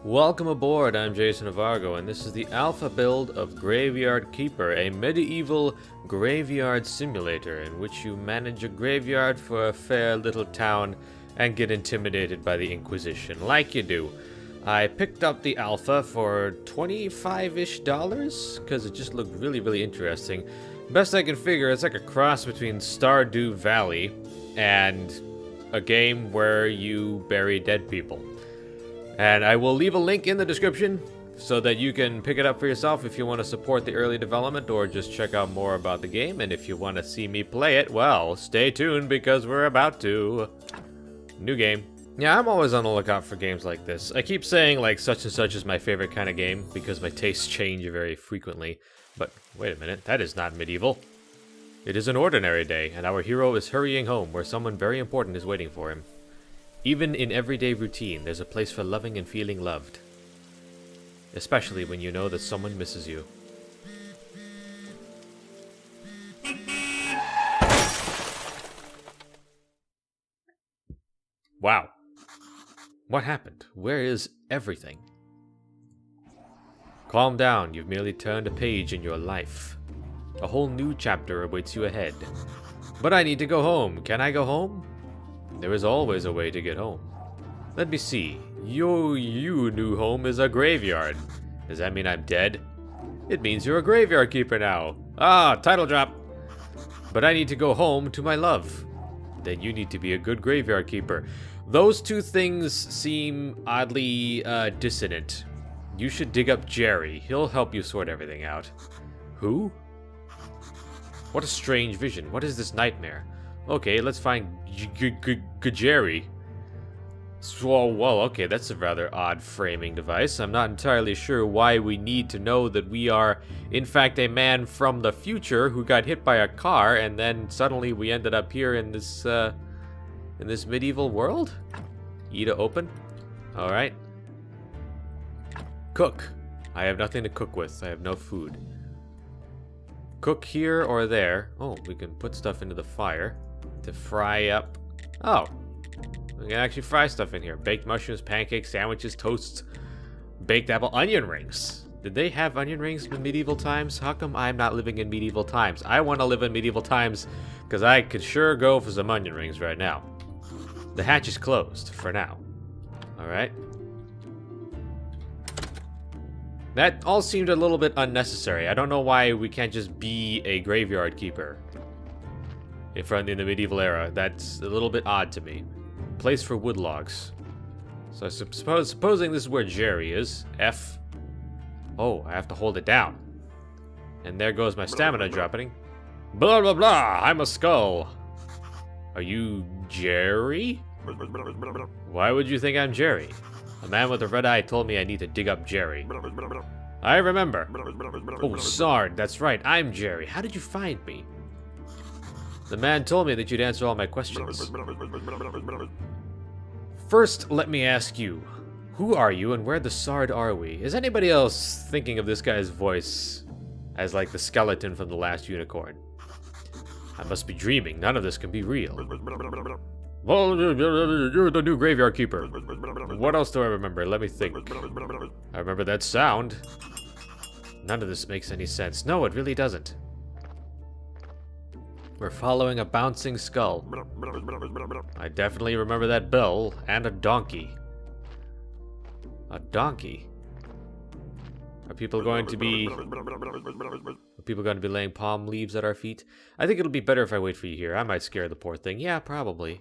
Welcome aboard, I'm JasonOfArgo, and this is the alpha build of Graveyard Keeper, a medieval graveyard simulator in which you manage a graveyard for a fair little town and get intimidated by the Inquisition, like you do. I picked up the alpha for $25-ish, because it just looked really interesting. Best I can figure, it's like a cross between Stardew Valley and a game where you bury dead people. And I will leave a link in the description so that you can pick it up for yourself if you want to support the early development or just check out more about the game. And if you want to see me play it, well, stay tuned because we're about to. New game. Yeah, I'm always on the lookout for games like this. I keep saying like such and such is my favorite kind of game because my tastes change very frequently. But wait a minute, that is not medieval. It is an ordinary day and our hero is hurrying home where someone very important is waiting for him. Even in everyday routine, there's a place for loving and feeling loved. Especially when you know that someone misses you. Wow. What happened? Where is everything? Calm down, you've merely turned a page in your life. A whole new chapter awaits you ahead. But I need to go home. Can I go home? There is always a way to get home. Let me see. Your new home is a graveyard. Does that mean I'm dead? It means you're a graveyard keeper now. Ah, title drop. But I need to go home to my love. Then you need to be a good graveyard keeper. Those two things seem oddly dissonant. You should dig up Jerry. He'll help you sort everything out. Who? What a strange vision. What is this nightmare? Okay, let's find Jerry. Well, okay, that's a rather odd framing device. I'm not entirely sure why we need to know that we are, in fact, a man from the future who got hit by a car, and then suddenly we ended up here in this medieval world? E to open? Alright. Cook. I have nothing to cook with. I have no food. Cook here or there. Oh, we can put stuff into the fire to fry up. Oh, we can actually fry stuff in here. Baked mushrooms, pancakes, sandwiches, toasts, baked apple, onion rings. Did they have onion rings in medieval times? How come I'm not living in medieval times? I want to live in medieval times because I could sure go for some onion rings right now. The hatch is closed for now. Alright. That all seemed a little bit unnecessary. I don't know why we can't just be a graveyard keeper in the medieval era. That's a little bit odd to me. Place for wood logs. So I supposing this is where Jerry is. F. Oh, I have to hold it down. And there goes my stamina dropping. Blah blah blah. I'm a skull. Are you Jerry? Why would you think I'm Jerry? A man with a red eye told me I need to dig up Jerry. I remember. Oh, Sard, that's right, I'm Jerry. How did you find me? The man told me that you'd answer all my questions. First, let me ask you, who are you and where the Sard are we? Is anybody else thinking of this guy's voice as like the skeleton from The Last Unicorn? I must be dreaming. None of this can be real. Well, you're the new graveyard keeper. What else do I remember? Let me think. I remember that sound. None of this makes any sense. No, it really doesn't. We're following a bouncing skull. I definitely remember that bell and a donkey. A donkey? Are people going to be laying palm leaves at our feet? I think it'll be better if I wait for you here. I might scare the poor thing. Yeah, probably.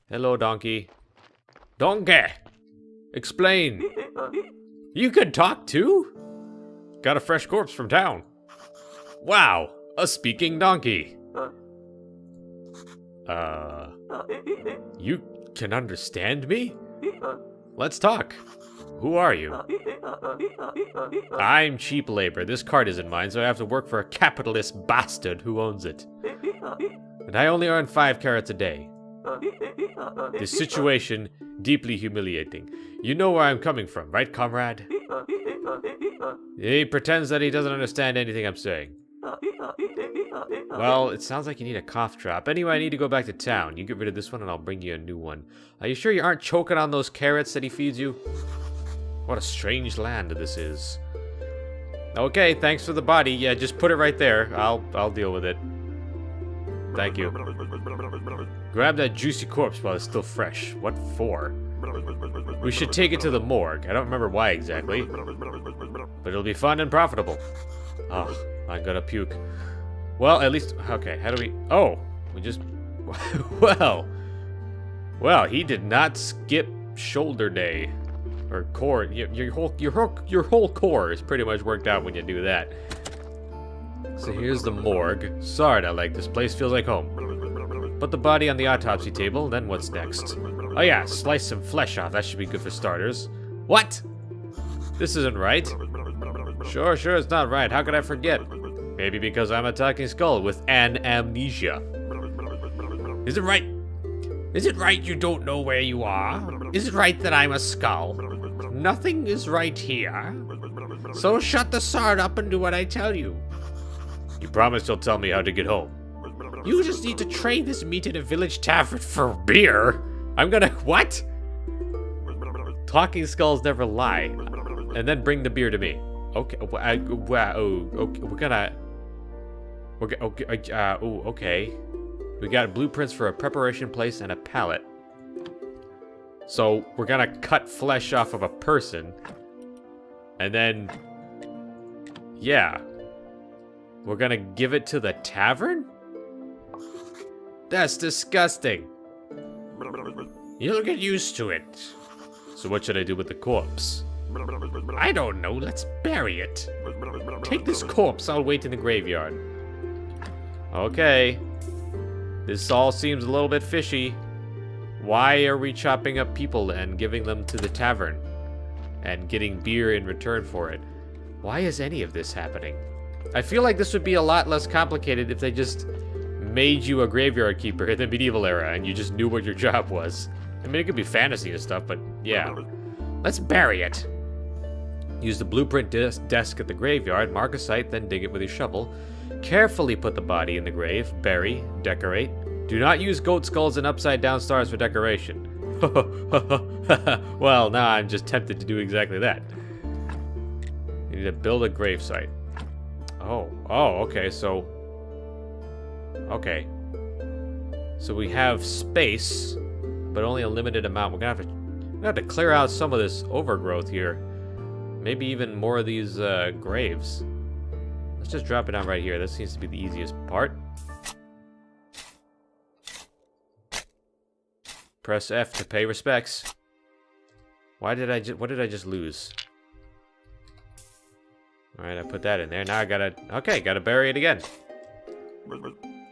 Hello, donkey. Donkey! Explain! You can talk too? Got a fresh corpse from town. Wow, a speaking donkey. You can understand me? Let's talk. Who are you? I'm cheap labor. This cart isn't mine, so I have to work for a capitalist bastard who owns it. And I only earn 5 carats a day. This situation, deeply humiliating. You know where I'm coming from, right, comrade? He pretends that he doesn't understand anything I'm saying. Well, it sounds like you need a cough drop. Anyway, I need to go back to town. You get rid of this one and I'll bring you a new one. Are you sure you aren't choking on those carrots that he feeds you? What a strange land this is. Okay, thanks for the body. Yeah, just put it right there. I'll deal with it. Thank you. Grab that juicy corpse while it's still fresh. What for? We should take it to the morgue. I don't remember why exactly. But it'll be fun and profitable. Oh, I'm gonna puke. Well, at least... Okay, how do we... Oh, we just... Well, he did not skip shoulder day. Or core. Your whole core is pretty much worked out when you do that. So here's the morgue. Sorry, I like this place. Feels like home. Put the body on the autopsy table, then what's next? Oh yeah, slice some flesh off. That should be good for starters. What? This isn't right. Sure, it's not right. How could I forget? Maybe because I'm a talking skull with an amnesia. Is it right? Is it right you don't know where you are? Is it right that I'm a skull? Nothing is right here. So shut the sard up and do what I tell you. You promise you'll tell me how to get home. You just need to trade this meat at a village tavern for beer. I'm gonna... What? Talking skulls never lie. And then bring the beer to me. Okay. Okay. We're gonna... Okay. We got blueprints for a preparation place and a pallet. So we're gonna cut flesh off of a person. And then... Yeah. We're gonna give it to the tavern? That's disgusting. You'll get used to it. So what should I do with the corpse? I don't know. Let's bury it. Take this corpse. I'll wait in the graveyard. Okay. This all seems a little bit fishy. Why are we chopping up people and giving them to the tavern? And getting beer in return for it? Why is any of this happening? I feel like this would be a lot less complicated if they just made you a graveyard keeper in the medieval era and you just knew what your job was. I mean, it could be fantasy and stuff, but yeah. Let's bury it. Use the blueprint desk at the graveyard, mark a site, then dig it with your shovel. Carefully put the body in the grave, bury, decorate. Do not use goat skulls and upside down stars for decoration. Well, now I'm just tempted to do exactly that. You need to build a grave site. Oh, okay, so... Okay. So we have space, but only a limited amount. We're gonna have to clear out some of this overgrowth here. Maybe even more of these graves. Let's just drop it down right here. This seems to be the easiest part. Press F to pay respects. What did I just lose? Alright, I put that in there. Now I gotta bury it again.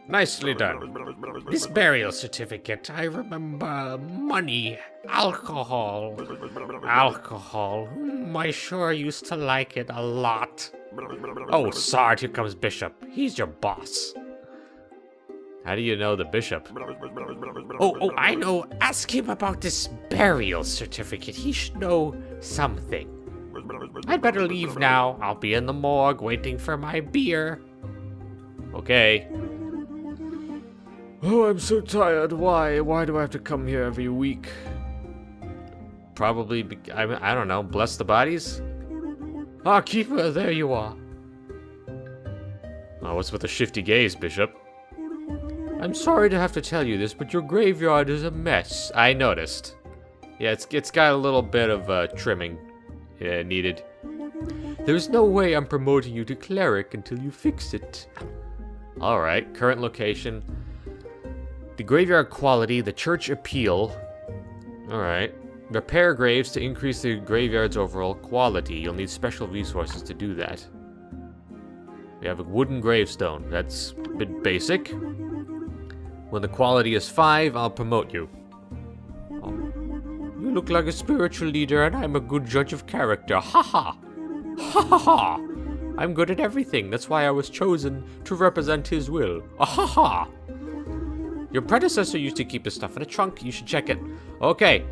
Nicely done. This burial certificate, I remember money, alcohol. I sure used to like it a lot. Oh, Sard, here comes Bishop. He's your boss. How do you know the bishop? Oh, I know. Ask him about this burial certificate. He should know something. I'd better leave now. I'll be in the morgue waiting for my beer. Okay. Oh, I'm so tired. Why? Why do I have to come here every week? Probably, I don't know, bless the bodies? Ah, Keeper, there you are. Oh, what's with the shifty gaze, Bishop? I'm sorry to have to tell you this, but your graveyard is a mess. I noticed. Yeah, it's got a little bit of trimming needed. There's no way I'm promoting you to cleric until you fix it. Alright, current location. The graveyard quality, the church appeal. Alright. Repair graves to increase the graveyard's overall quality. You'll need special resources to do that. We have a wooden gravestone. That's a bit basic. When the quality is 5, I'll promote you. Oh. You look like a spiritual leader and I'm a good judge of character. Ha ha! Ha ha ha! I'm good at everything. That's why I was chosen to represent his will. Ah ha ha! Your predecessor used to keep his stuff in a trunk. You should check it. Okay.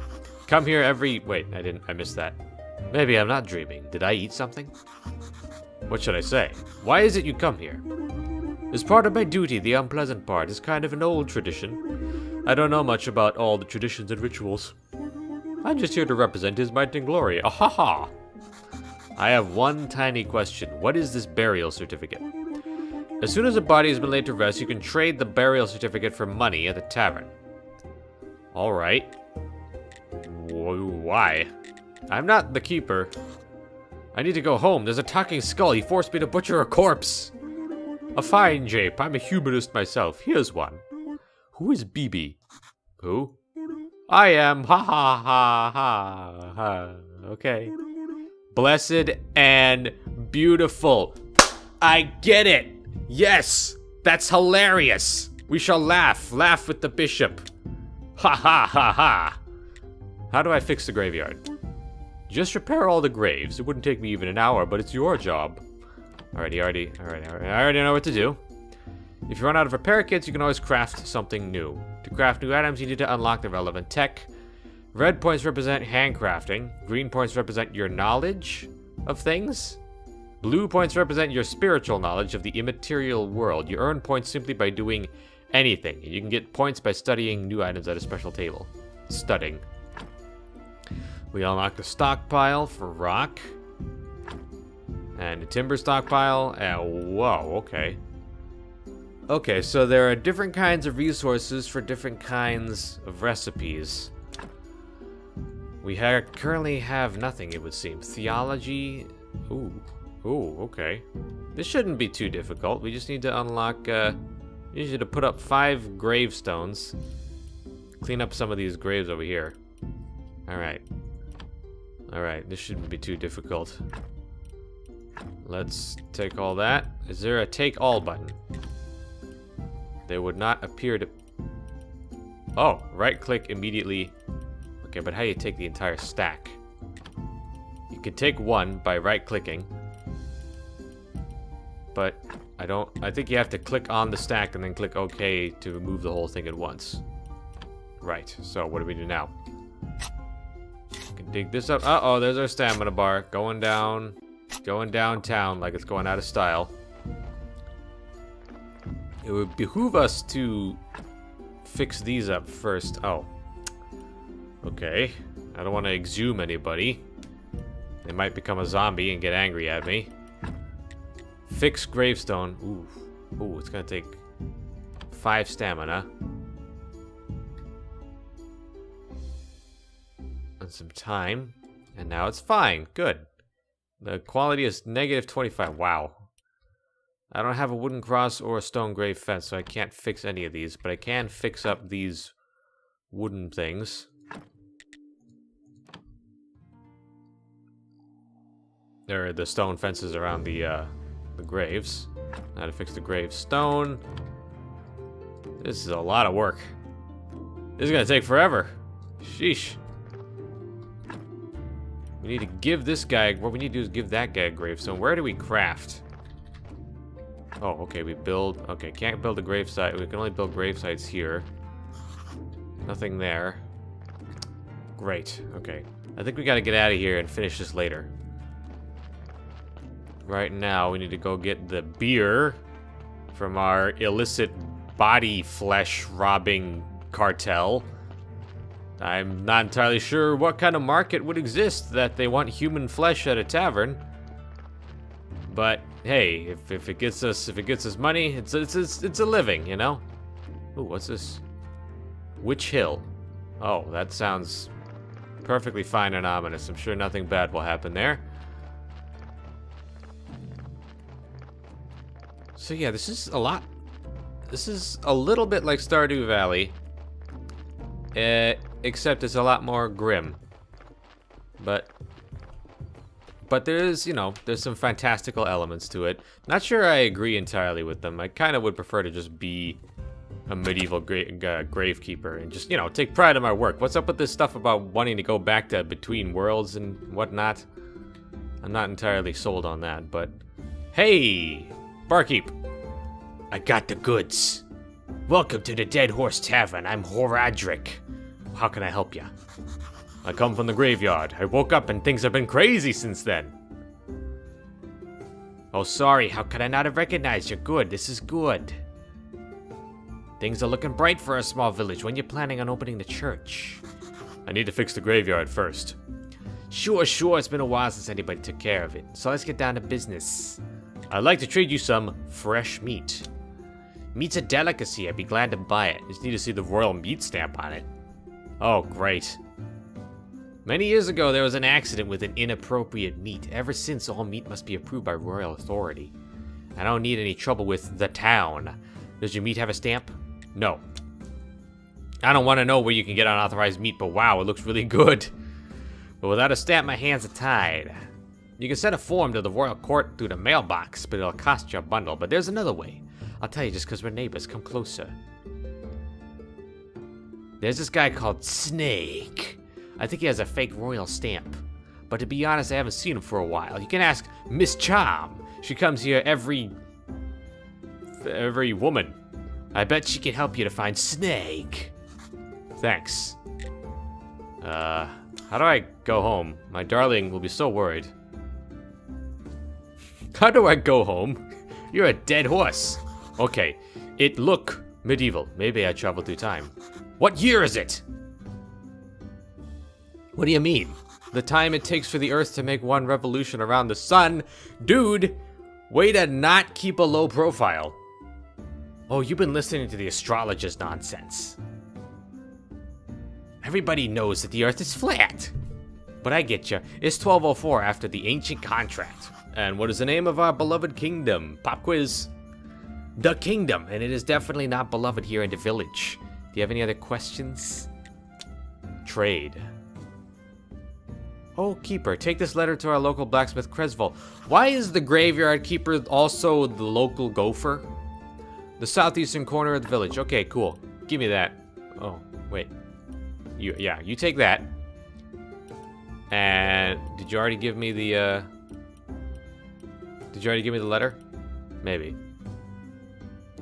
Come here every... Wait, I missed that. Maybe I'm not dreaming. Did I eat something? What should I say? Why is it you come here? As part of my duty, the unpleasant part is kind of an old tradition. I don't know much about all the traditions and rituals. I'm just here to represent his might and glory. Ahaha! I have one tiny question. What is this burial certificate? As soon as a body has been laid to rest, you can trade the burial certificate for money at the tavern. Alright. Why? I'm not the keeper. I need to go home. There's a talking skull. He forced me to butcher a corpse. A fine jape. I'm a humanist myself. Here's one. Who is BB? Who? I am. Ha ha ha ha ha. Okay. Blessed and beautiful. I get it. Yes. That's hilarious. We shall laugh. Laugh with the bishop. Ha ha ha ha. How do I fix the graveyard? Just repair all the graves. It wouldn't take me even an hour, but it's your job. Alright, I already know what to do. If you run out of repair kits, you can always craft something new. To craft new items, you need to unlock the relevant tech. Red points represent handcrafting. Green points represent your knowledge of things. Blue points represent your spiritual knowledge of the immaterial world. You earn points simply by doing anything. You can get points by studying new items at a special table. Studying. We unlock the stockpile for rock. And the timber stockpile. Whoa, okay. Okay, so there are different kinds of resources for different kinds of recipes. We currently have nothing, it would seem. Theology. Ooh, okay. This shouldn't be too difficult. We just need to unlock, we need to put up 5 gravestones. Clean up some of these graves over here. Alright. Alright, this shouldn't be too difficult. Let's take all that. Is there a take all button? There would not appear to... Oh, right click immediately. Okay, but how do you take the entire stack? You can take one by right clicking. But I think you have to click on the stack and then click OK to remove the whole thing at once. Right, so what do we do now? We can dig this up. Uh-oh, there's our stamina bar. Going downtown like it's going out of style. It would behoove us to fix these up first. Oh. Okay. I don't want to exhume anybody. They might become a zombie and get angry at me. Fix gravestone. Ooh, it's gonna take 5 stamina. And some time. And now it's fine. Good. The quality is -25. Wow. I don't have a wooden cross or a stone grave fence, so I can't fix any of these, but I can fix up these wooden things. There are the stone fences around the graves. Now to fix the gravestone. This is a lot of work. This is gonna take forever. Sheesh. We need to give this guy, what we need to do is give that guy a gravestone. Where do we craft? Oh, okay, we build, okay, can't build a gravesite. We can only build gravesites here. Nothing there. Great, okay. I think we gotta get out of here and finish this later. Right now, we need to go get the beer from our illicit body flesh robbing cartel. I'm not entirely sure what kind of market would exist that they want human flesh at a tavern. But hey, if it gets us money, it's a living, you know. Ooh, what's this? Witch Hill. Oh, that sounds perfectly fine and ominous. I'm sure nothing bad will happen there. So yeah, this is a lot. This is a little bit like Stardew Valley, except it's a lot more grim. But there is, you know, there's some fantastical elements to it. Not sure I agree entirely with them. I kind of would prefer to just be a medieval gravekeeper and just, you know, take pride in my work. What's up with this stuff about wanting to go back to between worlds and whatnot? I'm not entirely sold on that, but hey, barkeep. I got the goods. Welcome to the Dead Horse Tavern. I'm Horadric. How can I help you? I come from the graveyard. I woke up and things have been crazy since then. Oh, sorry. How could I not have recognized you? Good. This is good. Things are looking bright for a small village. When you're planning on opening the church? I need to fix the graveyard first. Sure, it's been a while since anybody took care of it, so let's get down to business. I'd like to trade you some fresh meat. Meat's a delicacy, I'd be glad to buy it. Just need to see the royal meat stamp on it. Oh, great. Many years ago, there was an accident with an inappropriate meat. Ever since, all meat must be approved by royal authority. I don't need any trouble with the town. Does your meat have a stamp? No. I don't want to know where you can get unauthorized meat, but wow, it looks really good. But without a stamp, my hands are tied. You can send a form to the royal court through the mailbox, but it'll cost you a bundle. But there's another way. I'll tell you just because we're neighbors. Come closer. There's this guy called Snake. I think he has a fake royal stamp. But to be honest, I haven't seen him for a while. You can ask Miss Charm. She comes here every woman. I bet she can help you to find Snake. Thanks. How do I go home? My darling will be so worried. How do I go home? You're a dead horse. Okay, it look medieval. Maybe I traveled through time. What year is it? What do you mean? The time it takes for the Earth to make one revolution around the sun? Dude, way to not keep a low profile. Oh, you've been listening to the astrologers' nonsense. Everybody knows that the Earth is flat. But I get you. It's 1204 after the ancient contract. And what is the name of our beloved kingdom? Pop quiz. The kingdom, and it is definitely not beloved here in the village. Do you have any other questions? Trade. Oh, keeper, take this letter to our local blacksmith, Cresval. Why is the graveyard keeper also the local gopher? The southeastern corner of the village. Okay, cool. Give me that. Oh, wait. You take that. And did you already give me the letter? Maybe.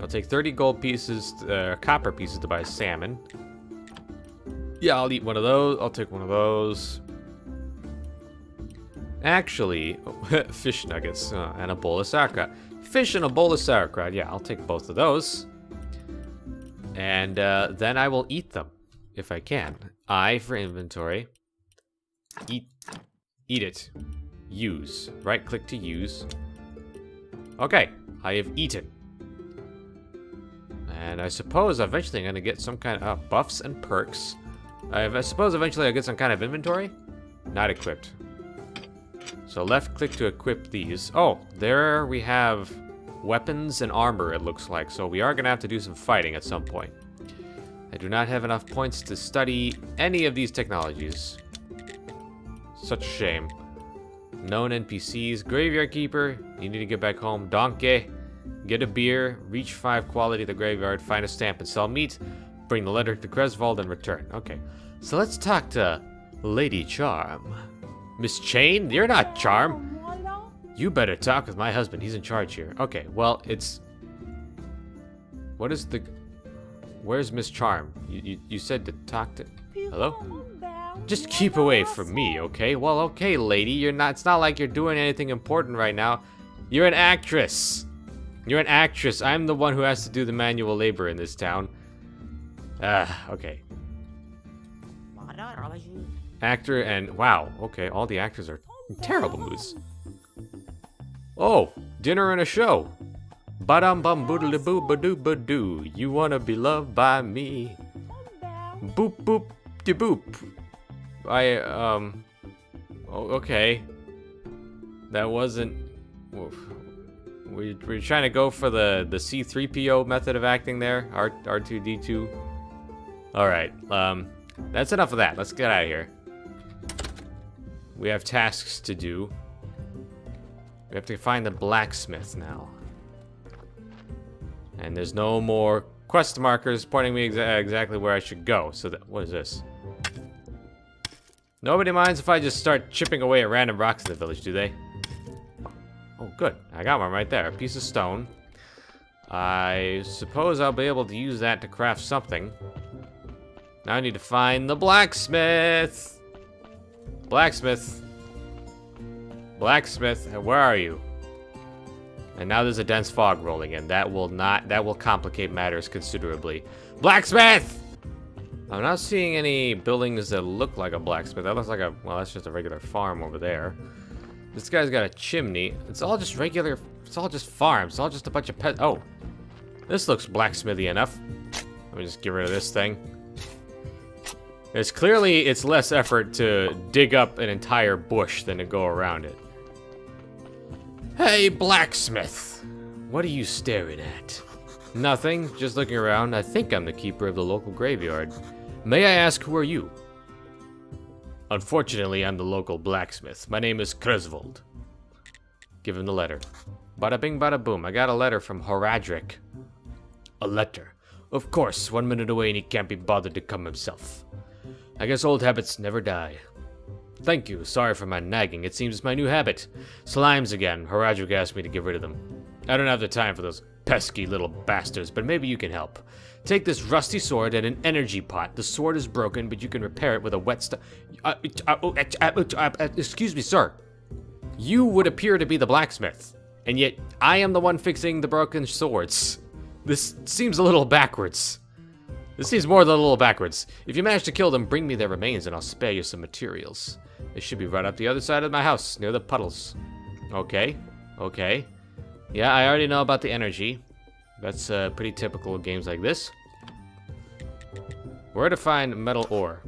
I'll take 30 gold pieces, copper pieces to buy salmon. Yeah, I'll eat one of those. I'll take one of those. Actually, fish nuggets and a bowl of sauerkraut. Fish and a bowl of sauerkraut. Yeah, I'll take both of those. And then I will eat them, if I can. I for inventory. Eat it. Use. Right click to use. Okay, I have eaten. And I suppose eventually I'm going to get some kind of buffs and perks. I suppose eventually I'll get some kind of inventory. Not equipped. So left click to equip these. Oh, there we have weapons and armor, it looks like. So we are going to have to do some fighting at some point. I do not have enough points to study any of these technologies. Such a shame. Known NPCs. Graveyard keeper. You need to get back home. Donkey. Get a beer. Reach 5 quality at the graveyard. Find a stamp and sell meat. Bring the letter to Creswald and return. Okay. So let's talk to Lady Charm. Miss Chain? You're not Charm. You better talk with my husband. He's in charge here. Okay, well, it's... What is the... Where's Miss Charm? You said to talk to... Hello? Just keep away from me, okay? Well, okay, lady. You're not... It's not like you're doing anything important right now. You're an actress. You're an actress. I'm the one who has to do the manual labor in this town. Okay. Actor and... Wow, okay. All the actors are in terrible moods. Oh, dinner and a show. Ba-dum bum boodle boo ba doo ba doo. You wanna be loved by me. Boop boop de boop. Oh, okay. That wasn't... We're trying to go for the C-3PO method of acting there. R2-D2. Alright, that's enough of that. Let's get out of here. We have tasks to do. We have to find the blacksmith now. And there's no more quest markers pointing me exactly where I should go. So what is this? Nobody minds if I just start chipping away at random rocks in the village, do they? Oh, good. I got one right there. A piece of stone. I suppose I'll be able to use that to craft something. Now I need to find the blacksmith. Blacksmith. Blacksmith, where are you? And now there's a dense fog rolling in. That will complicate matters considerably. Blacksmith! I'm not seeing any buildings that look like a blacksmith. That looks like a, well, that's just a regular farm over there. This guy's got a chimney. It's all just regular, it's all just farms. It's all just a bunch of pet. Oh, this looks blacksmithy enough. Let me just get rid of this thing. It's less effort to dig up an entire bush than to go around it. Hey, blacksmith. What are you staring at? Nothing, just looking around. I think I'm the keeper of the local graveyard. May I ask, who are you? Unfortunately, I'm the local blacksmith. My name is Kresvold. Give him the letter. Bada bing, bada boom. I got a letter from Horadric. A letter? Of course, 1 minute away and he can't be bothered to come himself. I guess old habits never die. Thank you. Sorry for my nagging. It seems it's my new habit. Slimes again. Horadric asked me to get rid of them. I don't have the time for those pesky little bastards, but maybe you can help. Take this rusty sword and an energy pot. The sword is broken, but you can repair it with a wet excuse me, sir. You would appear to be the blacksmith, and yet I am the one fixing the broken swords. This seems a little backwards. This seems more than a little backwards. If you manage to kill them, bring me their remains and I'll spare you some materials. They should be right up the other side of my house, near the puddles. Okay, okay. Yeah, I already know about the energy. That's pretty typical of games like this. Where to find metal ore?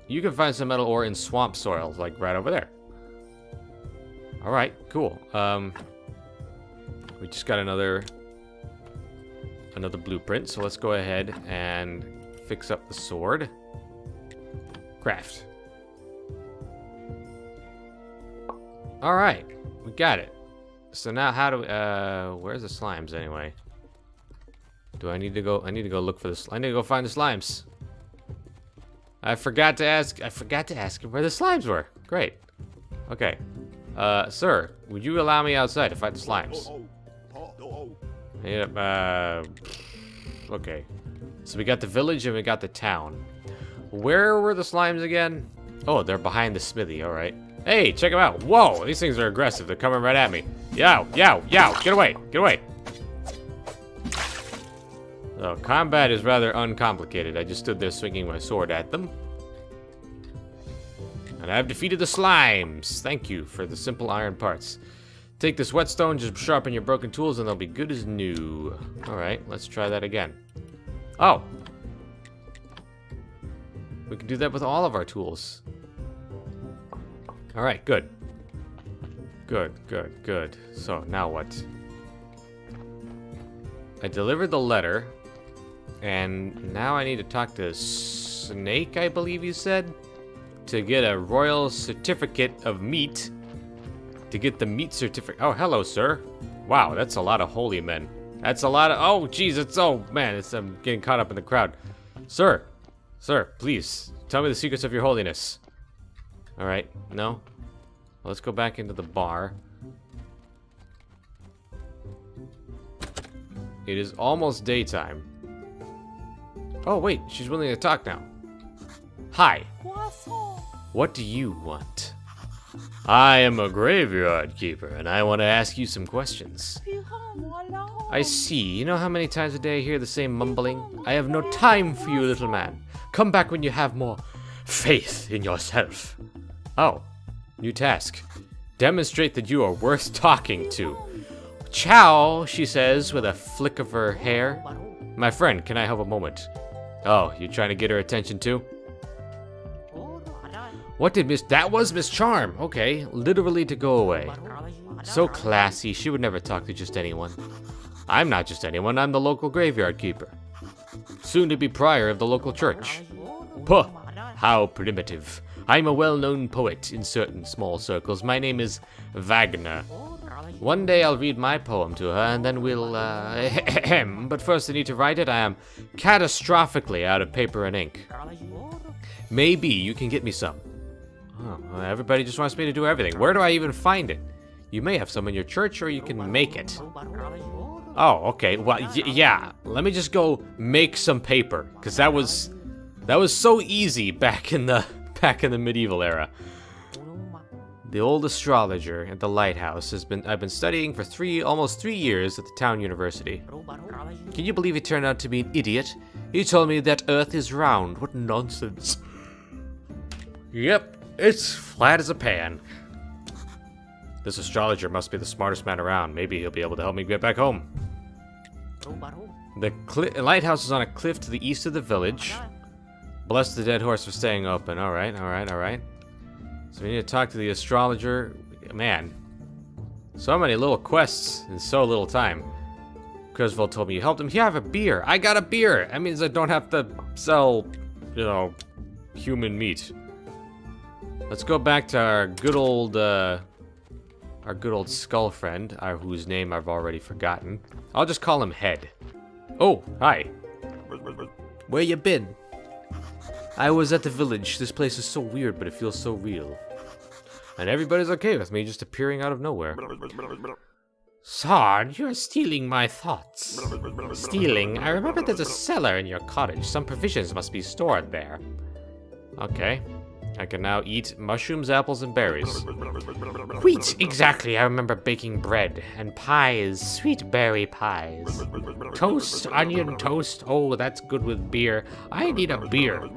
You can find some metal ore in swamp soil, like right over there. Alright, cool. We just got another blueprint, so let's go ahead and fix up the sword. Craft. Alright, we got it. So now how do we, where's the slimes anyway? Do I need to go look for this? I need to go find the slimes. I forgot to ask him where the slimes were. Great. Okay. Sir, would you allow me outside to fight the slimes? Yep, okay. So we got the village and we got the town. Where were the slimes again? Oh, they're behind the smithy, alright. Hey, check them out. Whoa, these things are aggressive. They're coming right at me. Yow, yow, yow, get away, get away. So, combat is rather uncomplicated. I just stood there swinging my sword at them. And I've defeated the slimes. Thank you for the simple iron parts. Take this whetstone, just sharpen your broken tools, and they'll be good as new. Alright, let's try that again. Oh! We can do that with all of our tools. Alright, good. Good, good, good. So, now what? I delivered the letter, and now I need to talk to Snake, I believe you said? To get a royal certificate of meat. To get the meat certificate. Oh, hello, sir. Wow, that's a lot of holy men. That's a lot of, oh, geez, it's, oh, man, I'm getting caught up in the crowd. Sir, please, tell me the secrets of your holiness. All right, no? Well, let's go back into the bar. It is almost daytime. Oh, wait, she's willing to talk now. Hi. What do you want? I am a graveyard keeper, and I want to ask you some questions. I see. You know how many times a day I hear the same mumbling? I have no time for you, little man. Come back when you have more faith in yourself. Oh, new task. Demonstrate that you are worth talking to. Ciao, she says with a flick of her hair. My friend, can I have a moment? Oh, you trying to get her attention too? What did that was Miss Charm. Okay, literally to go away. So classy, she would never talk to just anyone. I'm not just anyone, I'm the local graveyard keeper. Soon to be prior of the local church. Puh, how primitive. I'm a well-known poet in certain small circles. My name is Wagner. One day I'll read my poem to her and then we'll, but first I need to write it. I am catastrophically out of paper and ink. Maybe you can get me some. Oh, well, everybody just wants me to do everything. Where do I even find it? You may have some in your church, or you can make it. Oh, okay. Well, yeah. Let me just go make some paper, because that was so easy back in the medieval era. The old astrologer at the lighthouse I've been studying for almost 3 years at the town university. Can you believe he turned out to be an idiot? He told me that Earth is round. What nonsense. Yep, it's flat as a pan. This astrologer must be the smartest man around. Maybe he'll be able to help me get back home. The lighthouse is on a cliff to the east of the village. Bless the dead horse for staying open. Alright. So we need to talk to the astrologer. Man, so many little quests in so little time. Criswell told me you helped him. You have a beer. I got a beer. That means I don't have to sell, you know, human meat. Let's go back to our good old skull friend, whose name I've already forgotten. I'll just call him Head. Oh, hi. Where you been? I was at the village. This place is so weird, but it feels so real. And everybody's okay with me just appearing out of nowhere. Sard, you're stealing my thoughts. Stealing? I remember there's a cellar in your cottage. Some provisions must be stored there. Okay. I can now eat mushrooms, apples, and berries. Wheat, exactly. I remember baking bread and pies, sweet berry pies. Toast, onion toast. Oh, that's good with beer. I need a beer.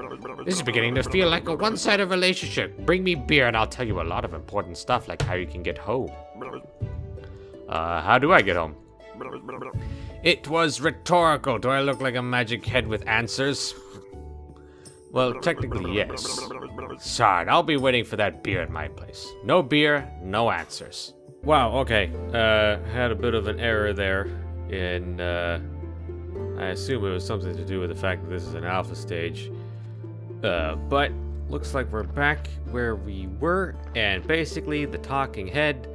This is beginning to feel like a one-sided relationship. Bring me beer and I'll tell you a lot of important stuff, like how you can get home. How do I get home? It was rhetorical. Do I look like a magic head with answers? Well, technically, yes. Sard, I'll be waiting for that beer at my place. No beer, no answers. Wow, okay. Had a bit of an error there in, I assume it was something to do with the fact that this is an alpha stage. But looks like we're back where we were, and basically the talking head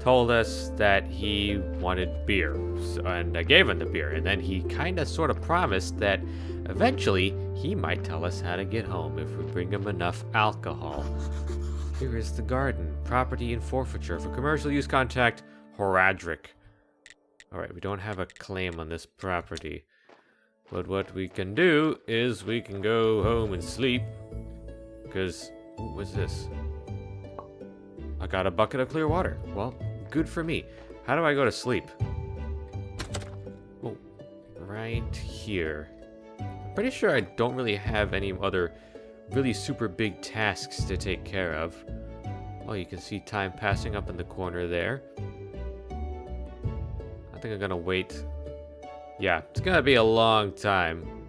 told us that he wanted beer, and I gave him the beer, and then he kind of sort of promised that eventually he might tell us how to get home if we bring him enough alcohol. Here is the garden. Property and forfeiture. For commercial use, contact Horadric. Alright, we don't have a claim on this property. But what we can do is we can go home and sleep. Because, what's this? I got a bucket of clear water. Well, good for me. How do I go to sleep? Oh, right here. I'm pretty sure I don't really have any other really super big tasks to take care of. Oh, you can see time passing up in the corner there. I think I'm gonna wait. Yeah, it's gonna be a long time.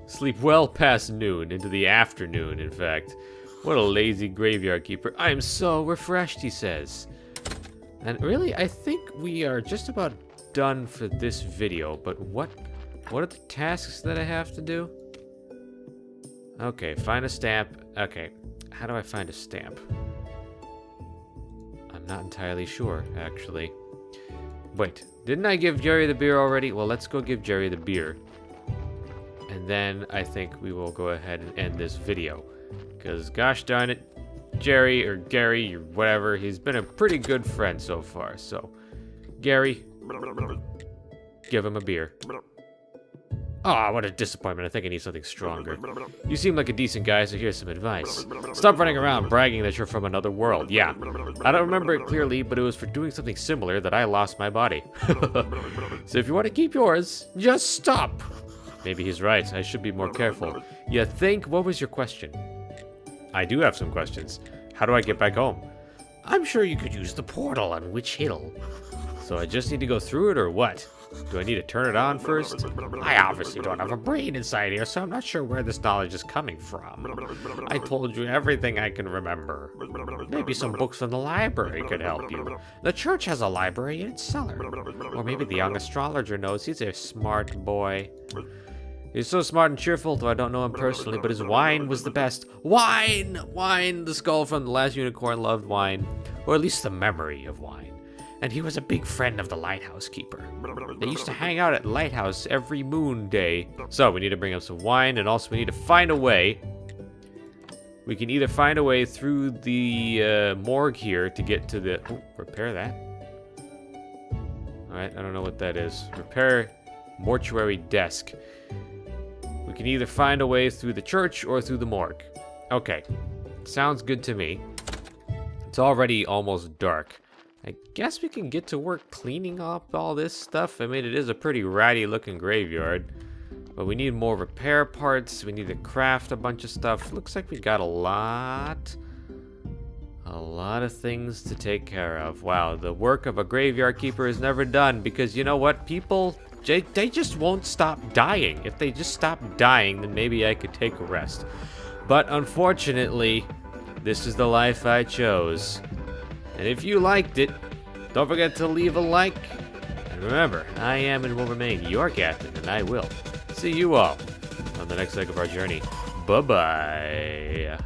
Sleep well past noon, into the afternoon, in fact. What a lazy graveyard keeper. I am so refreshed, he says. And really, I think we are just about done for this video, but what are the tasks that I have to do? Okay, find a stamp. Okay, how do I find a stamp? I'm not entirely sure, actually. Wait, didn't I give Jerry the beer already? Well, let's go give Jerry the beer. And then I think we will go ahead and end this video. Because, gosh darn it, Jerry, or Gary, or whatever, he's been a pretty good friend so far. So, Gary, give him a beer. Aw, what a disappointment. I think I need something stronger. You seem like a decent guy, so here's some advice. Stop running around bragging that you're from another world. Yeah, I don't remember it clearly, but it was for doing something similar that I lost my body. So if you want to keep yours, just stop. Maybe he's right. I should be more careful. You think? What was your question? I do have some questions. How do I get back home? I'm sure you could use the portal on Witch Hill. So I just need to go through it, or what? Do I need to turn it on first? I obviously don't have a brain inside here, so I'm not sure where this knowledge is coming from. I told you everything I can remember. Maybe some books from the library could help you. The church has a library in its cellar. Or maybe the young astrologer knows. He's a smart boy. He's so smart and cheerful, though I don't know him personally, but his wine was the best. Wine! Wine! The skull from The Last Unicorn loved wine. Or at least the memory of wine. And he was a big friend of the lighthouse keeper. They used to hang out at lighthouse every moon day. So we need to bring up some wine, and also we need to find a way. We can either find a way through the morgue here to get to the... Oh, repair that. Alright, I don't know what that is. Repair mortuary desk. We can either find a way through the church or through the morgue. Okay, sounds good to me. It's already almost dark. I guess we can get to work cleaning up all this stuff. I mean, it is a pretty ratty looking graveyard. But we need more repair parts. We need to craft a bunch of stuff. Looks like we got a lot of things to take care of. Wow, the work of a graveyard keeper is never done, because you know what? People, they just won't stop dying. If they just stop dying, then maybe I could take a rest. But unfortunately, this is the life I chose. And if you liked it, don't forget to leave a like. And remember, I am and will remain your captain, and I will see you all on the next leg of our journey. Bye-bye.